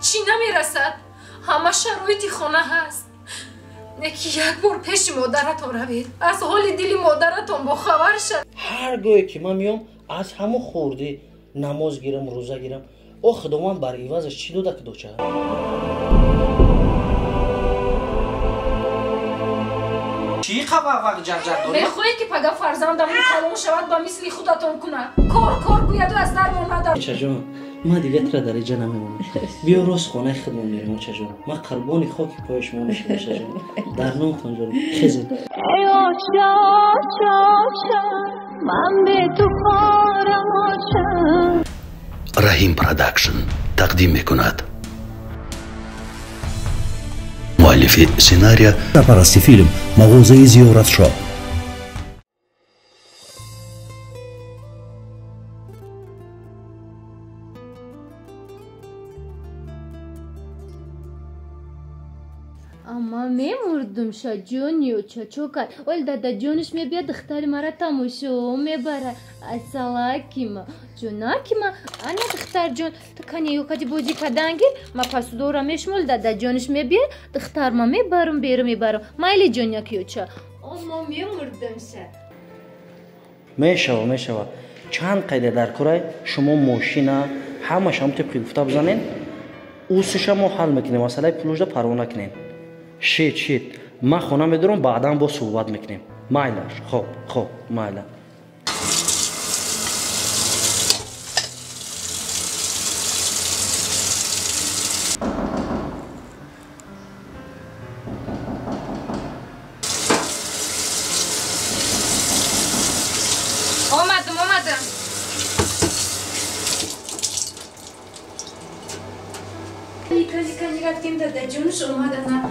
چی نمیرسد؟ همه شرایط خانه هست. یکی یک بار پیش مادرتون روید، از حال دل مادرتون با خبر شد. هرگاهی که من میام از همه خورده نماز گیرم، روزه گیرم. او خداوند بر عوضش چی داده که دوچه؟ چی خبر جغ داری؟ میخواهید که پگاه فرزندم کلام شود با مثل خودتون کنه. کار گوید و از درمون ندارم. موچه جان ما دیگه تر درجه نمیمونم. بیا راست خانه خودمون میریم موچه جان. ما قربانی خاکی پایش میمونیم موچه جان. در نام خان جان خیزید. ای آچا من به تو پارم آچا. رحیم پروداکشن تقدیم میکند. مؤلف سناریو سرپرست فیلم مغازه زیارت شاه. اما میمردم شا جونیو چو کرد ول دادا جونش میبید دختر مرا تماشا میبره اصلاکیما جوناکیما انا دختر جون تو کنی یو کدی بوجی کدانگیر ما پس دورا میشمول دادا جونش میبید دختر ما میبرم میبرم مایلی جونیا کیوچا اما میمردم شا میشوه چند قیده در کره شما ماشینا همه شما طبقی گفته بزنین اوسش ما حل میکنیم مسئله پلوژه پروانه کنین شید ما خونه میدارم بعدا با صحبت میکنیم مایلا خب مایلا اومدم کنی رفتیم دادا جونش اومدن.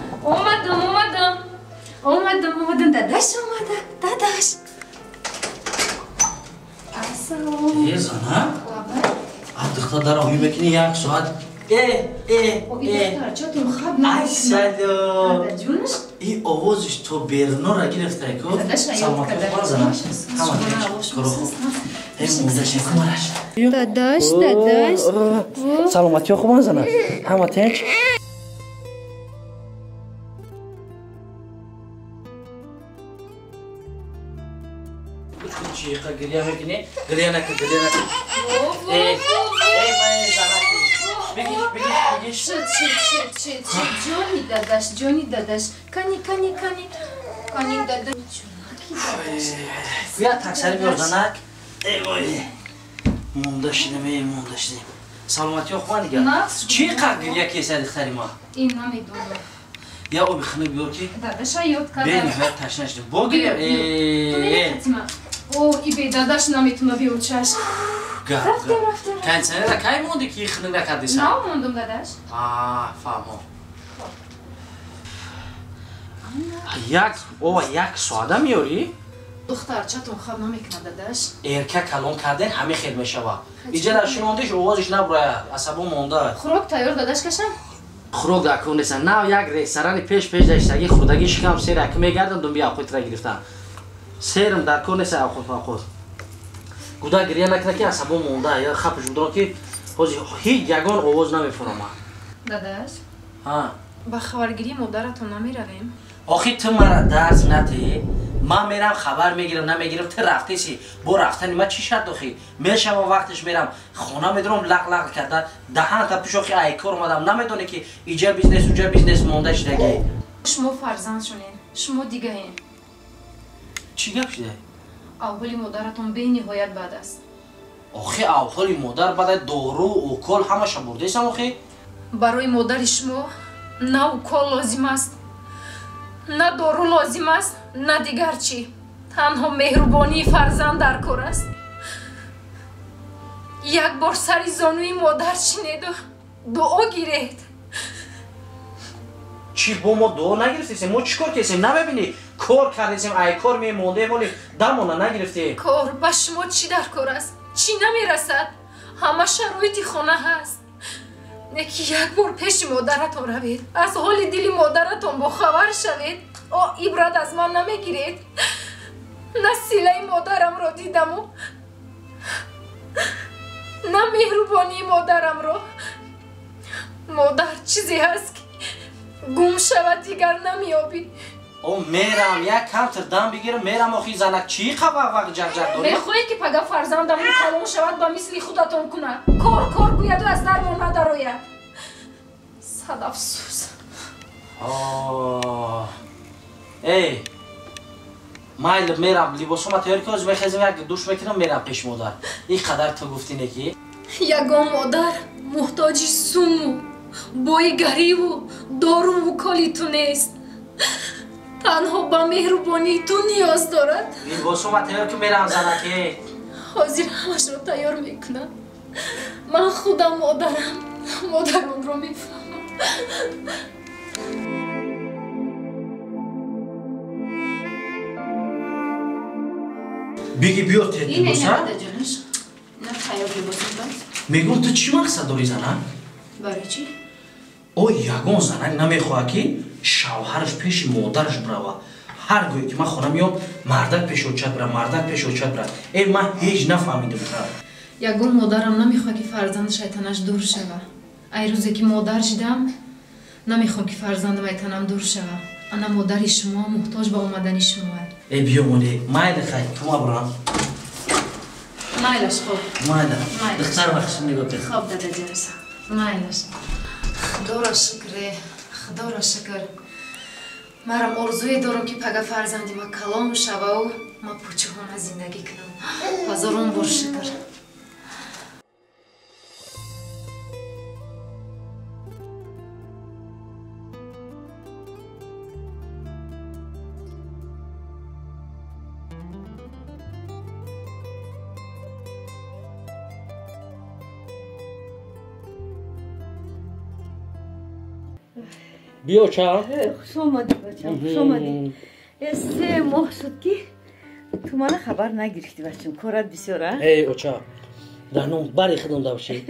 اومدم داداش داداش سلام یه زنه دختر در آبی بکنی یک ساعت دختر چطور خواب نمیکنه سلام دادا جونش این آوازش تو برنو را گرفته که سلامت خواه زنه داداش سلامتی خوب زنه همه تنچ چی گریه میکنی؟ گریه نکن ای من زنه بگیش جونی داداش کنی داداش بیا تکسری بیار زنک مونده شدیم سلامتی خواه دیگه چی گریه کیسه دختری ما؟ این نمیدونم یا او بخنه بیار که داداش یاد کردم بین هر تشنه شدیم با گریه ای به داداش نمیتونه بیار چشم رفتیم کنسنه را که موندی که خنه نکردی سن؟ نه موندم داداش فهمم یک ساده میاری؟ دختر چطور خواب نمیکنه داداش؟ ارکه کلام کردن همه خیلی میشوه اینجا در شنوندش آوازش نبراید عصبا مونده خوراک تیار داداش کشم؟ خوراک در کن نیستن نه یک ریستران پیش داشتگی خوردگی شکم سیر اکی میگردم دنبی آخویت را گرفتن سیرم در کن نیست آخویت گودا گریه نکنه که عصبا مونده یا خبش میدونم که هیچ یگان آواز نمیفرمه داداش؟ ها با خبرگیری مادرتون نمیرویم؟ آخی تو مرا درس نتی من میرم خبر میگیرم نمیگیرم تو رفتی سی با رفتن من چی شد دخی میشم و وقتش میرم خونه میدونم لق کرده دهان تا پیش آخی ایکار اومدم نمیدونه که اینجا بیزنس اونجا بیزنس مونده شدگی شما فرزند شونین شما دیگه این چی گپ شده؟ اولی مادرتون به نهایت بد است آخی اولی مادر بعد دارو و کل همش برده ایستم آخی برای مادر شما نه اوکال لازم است نه دارو لازم است نه دیگر چی تنها مهربانی فرزند در کار است یک بار سری زانوی مادر چینید و دعا گیرید چی با ما دعا نگرفتیم ما چی کار کردیم نببینی کار کردیم ای کار میمونده ولی دمونه نگرفتی کار به شما چی در کار است چی نمیرسد همه شرایط خانه هست یکی یک بار پیش مادرتون روید از حال دل مادرتون با خبر شوید عبرت از من نمیگیرید نه سیله مادرم را دیدم و نه مهربانی مادرم را модар чизе ҳаст ки гум шавад дигар намеёбӣ. او میرم یک کمتر دم بگیرم میرم آخی زنک چی خواهد جغ داری؟ мехоҳед ки пага фарзандам калон шавад ба мисли худатон кунад, кор гӯяду аз дар мо надарояд. сад афсӯс. эй майли میرم لباسوم تیار که از بخیزم یک دوش میکنم میرم پیش مادر. این قدر تو گفتی نکی؟ ягон модар муҳтоҷи суму бойгариву доруву коли ту нест. танҳо ба меҳрубонии ту ниёз дорад. لباسوم تیار که میرم زنکی. ҳозир ҳамашро тайёр мекунам. ман худам модарам. модаронро мефаҳмам. بگی بیار تیت لباسا؟ جانش نه تایёр либосам. میگم تو چی مقصد داری زنک؟ барои чӣ? او یگان زنک نمیخواه که شوهرش پیش مادرش بروا. هر گوی که من خونه میام مردک پیش اوچت برم مردک پیش اوچت برم. ای من هیچ نفهمیدم کرد. ягон модарам намехоҳад ки фарзандаш айтанаш дур шава. ай рӯзе ки модар шидам намехоҳам ки фарзандам айтанам дур шава. ана модари шумо муҳтоҷ ба омадани шумоам. ای бия моне майли хай кума бурам. майлаш хоб. майли. Майли. духтар вақтш нигоҳ кар. хоб дадаҷонасан. майлаш. худоро шукре. худоро шукр. марам орзуе дорам ки пага фарзанди ма калон шававу ма пӯчуҳона зиндагӣ кунам. ҳазорон бор шукр. بیا چا؟ خوش آمدی بچم خوش آمدی. 3 ماه شد که تو من خبر نگرفتی بچم. کارت بسیاره؟ ای اوچا دانم باری خدم داشتی.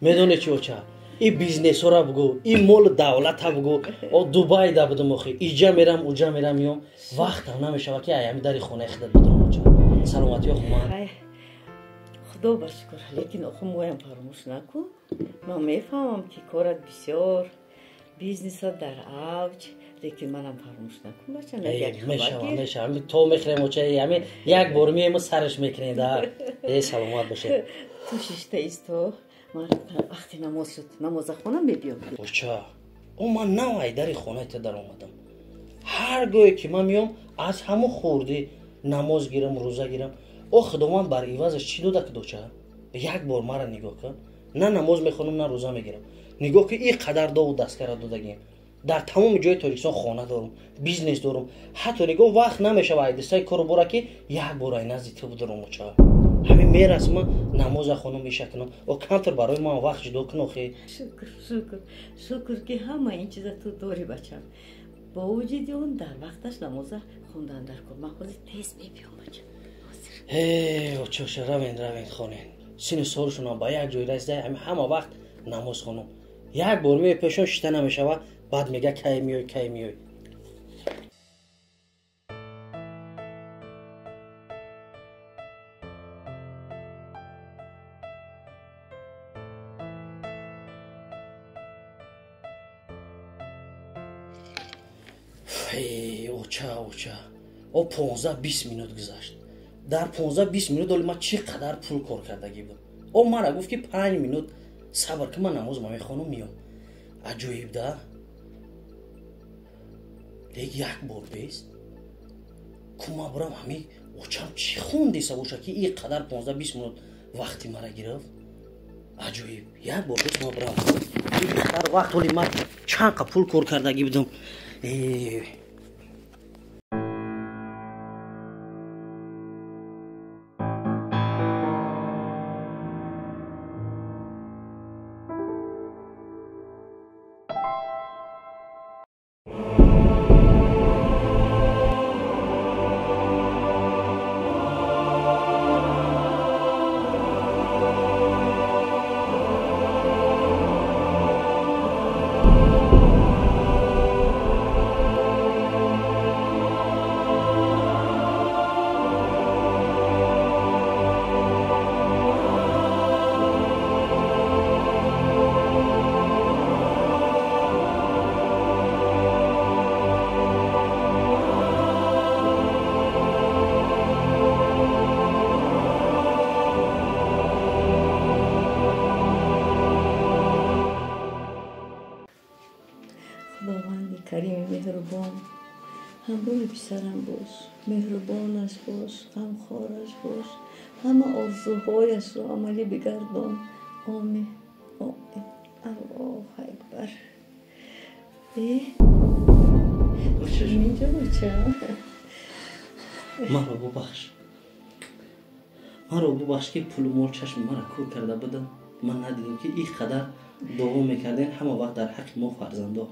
میدونی چی اوچا؟ این بیزنس را بگو، این مول دولت ها بگو. او دبی دا بدم آخی. اینجا میرم اونجا میرم میام. وقت هم نمیشه که ایامی داری خونه خدت بدم اوچا. سلامتی خوبم. خدا بشکر. لیکن آخه مویم فراموش نکن. من میفهمم که کارت بسیار بیزنس در اوج. لیکن منم فراموش نکن بچم. میشه تو میخریم اوچا. همین یک بار میایم سرش میکنیم در. ای سلامت باشه. تو ششته ایست تو. من وقتی نماز شد نماز خونم بیام. اوچا او من نوای داری خونه تا در اومدم. هر گوی که من میام از همون خوردی نماز گیرم روزه گیرم. او خداوند بر عوضش چی داده که دوچا؟ یک بار مرا نگاه کن. نه نماز میخونم نه روزه میگیرم. نگاه که این قدر دو دستگاه دادگیم. در تمام جای تاجیکستان خانه دارم، بیزنس دارم. حتی نگاه وقت نمیشه وای دستای کارو برا که یک بار نزدیک تو بدرم اوچا. همین میرسم نماز خونم میشه کنم. او کمتر برای من وقت جدا کنم خیلی. شکر که همه این چیزا تو داری بچم. با وجود اون در وقتش نماز خوندن در کن. من خودی تیز میبیام بچم. ای اوچا روین خانه. سین سالشون هم با یک جای رسیده همه وقت نماز خونم. یک بار می پیشون شته نمیشه و بعد میگه کی میای. ای اوچا او 15-20 minut گذشت. در 15-20 minut ولی ما چقدر پول کار کردگی بود. او مرا گفت که 5 minut صبر که من نماز میخونم میام. عجیب ده. دیگه یک بار بیست کما برم همی اوچم چی خوندی سبوشه که این قدر 15-20 minut وقتی مرا گرفت. عجیب یک بار بیست ما برم این قدر وقت ولی من چند پول کار کردگی بودم. خداوند کریم مهربان همراه پسرم باش، مهربانش باش، غمخوارش باش، همه آرزوهایش را عملی بگردان. آمین آمین. الله اکبر. اینجا بچه مرا ببخش که پول مال چشم مرا کور کرده بودم. من ندیدم که این قدر دعا میکردین همه وقت در حق ما فرزندا.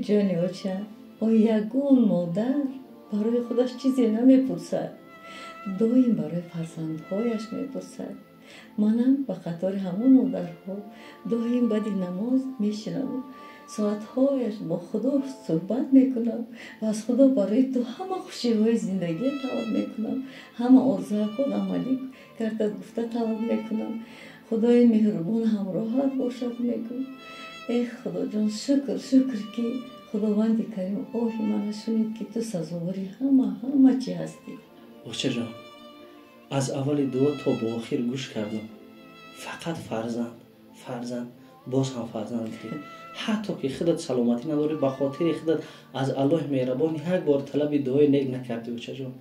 جانی بچه یگون مادر برای خودش چیزی نمیپرسد، دایم برای فرزندهایش میپرسد. منم به خاطر همون مادرها دایم بعد نماز میشینم، ساعتهایش با خدا صحبت میکنم و از خدا برای تو همه خوشیهای زندگی طلب میکنم، همه آرزوهای خود عملی کرده گفته طلب میکنم. خدای مهربان همراهت باشد میگم. ای خدا جان شکر که خداوند کریم آهی من شنید که تو سزاواری همه چی هستی. بچه جان از اول دعا تا با آخر گوش کردم. فقط فرزند باز هم فرزند گفتیم. حتی که خودت سلامتی نداری به خاطر خودت از الله مهربان یک بار طلب دعای نیک نکردی. بچه جان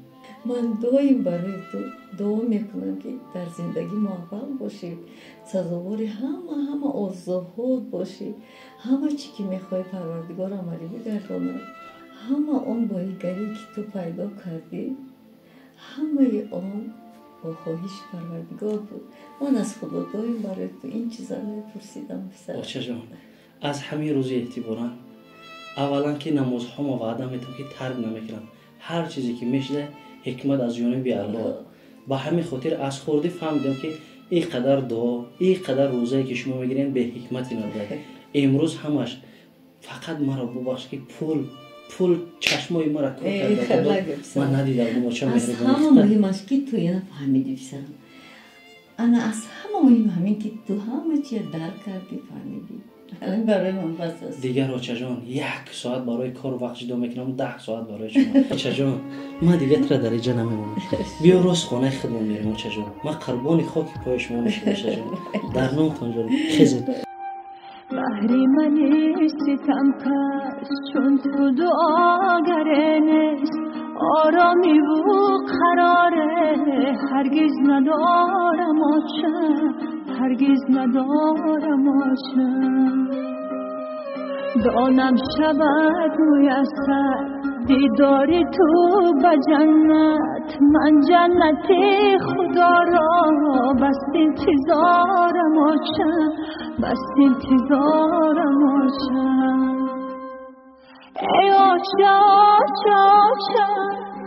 من دایم برای تو دعا میکنم که در زندگی موفق باشی، سزاوار همه آرزوهات باشی، همه چی که میخوای پروردگار عملی بگرداند، همه آن بایگری که تو پیدا کردی همه آن با خواهش پروردگار بود. من از خدا دایم برای تو این چیزا میپرسیدم. بچه جان از همین روز اعتبارا اولا که نماز ها ما وعده میتونم که ترک نمیکنم. هر چیزی که میشه حکمت از جانب الله. با همین خاطر از خورده فهمیدم که این قدر دعا، این قدر روزایی که شما میگیرین به حکمتی نداره. امروز همش فقط مرا ببخش که پول چشمای مرا کور کرده. من ندیدم چه مهربانی. از همه مهم است که تو اینو فهمیدی بسرم. انا از همه مهم همین که تو همه چی درک کردی فهمیدی. الان برای من بس است. دیگر بچه جان 1 ساعت برای کار وقت جدا میکنم، 10 ساعت برای شما. بچه جان من دیگه تر در اینجا نمیمونم. بیا راست خانه خودمون میریم. بچه جان من قربانی خاک پای شما میشم. بچه جان در نامتون جان خیزید. بحری منی ستم کش چون تو دعاگر نیست، آرامی و قراره هرگز ندارم آشم، هرگز ندارم آشم. دانم شود میسر دیداری تو به جنت، من جنت خدا را بس انتظارم آشم، بس انتظارم آشم. ای آشم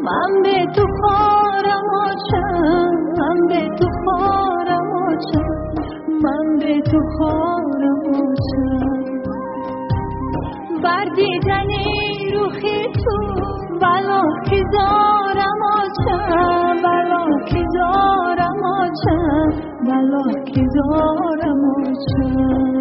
من به تو خارم آشم، من به تو خارم آشم، من به تو خارم آشم. بردیدنی روخی تو بلا که زارم آشم، بلا که زارم آشم، بلا که زارم آشم.